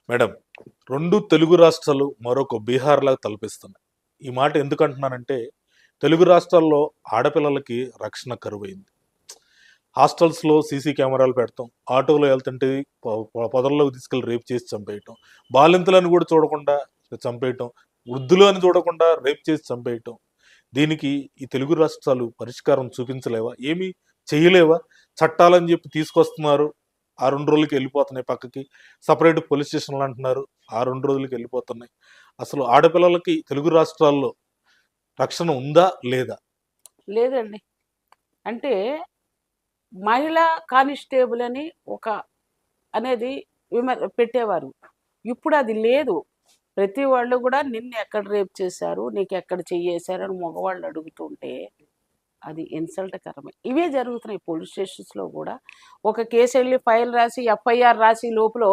Madam, 2 Telugu రాష్ట్రాలు మరొక బీహార్‌లాగా తలపిస్తున్నాయి. ఈ మాట ఎందుకంటున్నానంటే, తెలుగు రాష్ట్రాల్లో ఆడపిల్లలకి రక్షణ కరువైంది. హాస్టల్స్‌లో సీసీ కెమెరాలు పెడతాం. ఆటోలో ఎళ్తుంటే పొదల్లోకి తీసుకెళ్ళి రేప్ చేసి చంపేయటం. బాలింతలని కూడా చూడకుండా చంపేయటం. వృద్ధులు అని చూడకుండా రేప్ చేసి చంపేయటం. దీనికి ఈ తెలుగు రాష్ట్రాలు పరిష్కారం చూపించలేవా? ఏమీ చేయలేవా? చట్టాలని చెప్పి తీసుకొస్తున్నారు. ఆ 2 రోజులకి ఎళ్ళిపోతున్నాయి పక్కకి. సెపరేట్ పోలీస్ స్టేషన్‌లు అంటున్నారు. ఆ 2 రోజులకి ఎళ్ళిపోతున్నాయి. అసలు ఆడపిల్లలకి తెలుగు రాష్ట్రాల్లో రక్షణ ఉందా? లేదా? లేదండి. అంటే మహిళా కానిస్టేబుల్ అని ఒక అనేది పెట్టేవారు. ఇప్పుడు అది లేదు. ప్రతి వాళ్ళు కూడా నిన్ను ఎక్కడ రేప్ చేశారు, నీకు ఎక్కడ చెయ్యేశారు అని మగవాళ్ళు అడుగుతుంటే అది ఇన్సల్ట్‌కరమే. ఇవే జరుగుతున్నాయి పోలీస్ స్టేషన్స్‌లో కూడా. ఒక కేసు వెళ్ళి ఫైల్ రాసి, ఎఫ్ఐఆర్ రాసి లోపల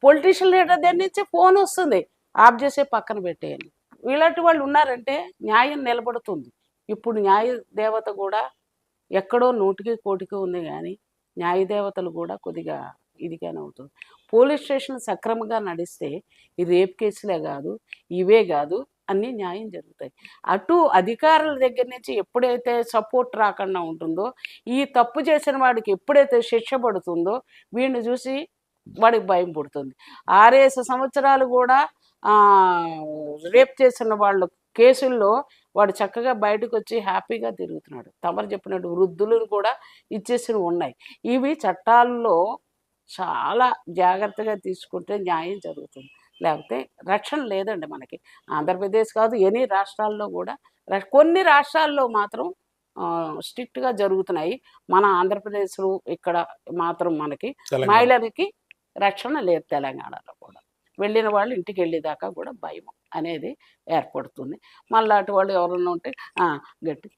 పొలిటీషియన్ లీడర్ దగ్గర నుంచి ఫోన్ వస్తుంది. ఆఫ్ చేసి పక్కన పెట్టేయండి. ఇలాంటి వాళ్ళు ఉన్నారంటే న్యాయం నిలబడుతుంది. ఇప్పుడు న్యాయ దేవత కూడా ఎక్కడో నూటికి కోటికి ఉంది కానీ న్యాయ దేవతలు కూడా కొద్దిగా ఇదిగానే అవుతుంది. పోలీస్ స్టేషన్ సక్రమంగా నడిస్తే ఈ రేప్ కేసులే కాదు, ఇవే కాదు, అన్నీ న్యాయం జరుగుతాయి. అటు అధికారుల దగ్గర నుంచి ఎప్పుడైతే సపోర్ట్ రాకుండా ఉంటుందో, ఈ తప్పు చేసిన వాడికి ఎప్పుడైతే శిక్ష పడుతుందో వీడిని చూసి వాడికి భయం పుడుతుంది. 6 సంవత్సరాలు కూడా రేప్ చేసిన వాళ్ళు కేసుల్లో వాడు చక్కగా బయటకు వచ్చి హ్యాపీగా తిరుగుతున్నాడు. తమరు చెప్పినట్టు వృద్ధులను కూడా ఇచ్చేసినవి ఉన్నాయి. ఇవి చట్టాల్లో చాలా జాగ్రత్తగా తీసుకుంటే న్యాయం జరుగుతుంది. లేకపోతే రక్షణ లేదండి మనకి. ఆంధ్రప్రదేశ్ కాదు, ఎనీ రాష్ట్రాల్లో కూడా కొన్ని రాష్ట్రాల్లో మాత్రం స్ట్రిక్ట్‌గా జరుగుతున్నాయి. మన ఆంధ్రప్రదేశ్‌లో ఇక్కడ మాత్రం మనకి తెలంగాణ. మహిళలకి రక్షణ లేదు. తెలంగాణలో కూడా వెళ్ళిన వాళ్ళు ఇంటికి వెళ్ళేదాకా కూడా భయం అనేది ఏర్పడుతుంది. మళ్ళీ అటు వాళ్ళు ఎవరన్నా ఉంటే గట్టి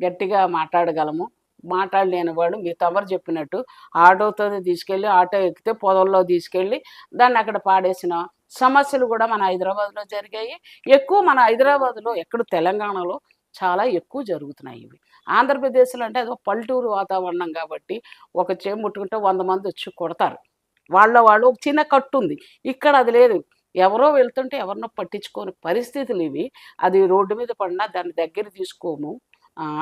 గట్టిగా మాట్లాడగలము. మాట్లాడలేని వాడు మీరు తమరు చెప్పినట్టు ఆటోతో తీసుకెళ్ళి ఆటో ఎక్కితే పొదల్లో తీసుకెళ్ళి దాన్ని అక్కడ పాడేసిన సమస్యలు కూడా మన హైదరాబాద్లో జరిగాయి. ఎక్కువ మన హైదరాబాద్లో ఎక్కడ తెలంగాణలో చాలా ఎక్కువ జరుగుతున్నాయి ఇవి. ఆంధ్రప్రదేశ్లో అంటే అదో పల్లెటూరు వాతావరణం కాబట్టి ఒక చేయి ముట్టుకుంటే 100 మంది వచ్చి కొడతారు. వాళ్ళు ఒక చిన్న కట్టు ఉంది. ఇక్కడ అది లేదు. ఎవరో వెళ్తుంటే ఎవరినో పట్టించుకోని పరిస్థితులు ఇవి. అది రోడ్డు మీద పడినా దాన్ని దగ్గర తీసుకోము.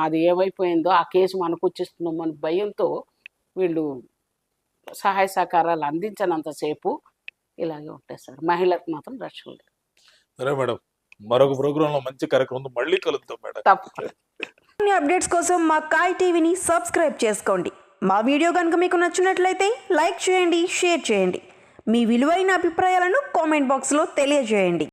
అది ఏమైపోయిందో ఆ కేసు మనకు వచ్చేస్తుందో మన భయంతో వీళ్ళు సహాయ సహకారాలు అందించనంతసేపు ఇలాగే ఉంటాయి సార్. మహిళలకు మాత్రం రక్షణ లేదు. సరే మేడం, మరొక ప్రోగ్రాంలో మంచి కార్యక్రమంతో మళ్ళీ కలుద్దాం మేడం. తప్పకుండా. అప్డేట్స్ కోసం మా కాయ్ టీవీని సబ్స్క్రైబ్ చేసుకోండి. మా వీడియో కనుక మీకు నచ్చినట్లయితే లైక్ చేయండి, షేర్ చేయండి. మీ విలువైన అభిప్రాయాలను కామెంట్ బాక్స్లో తెలియజేయండి.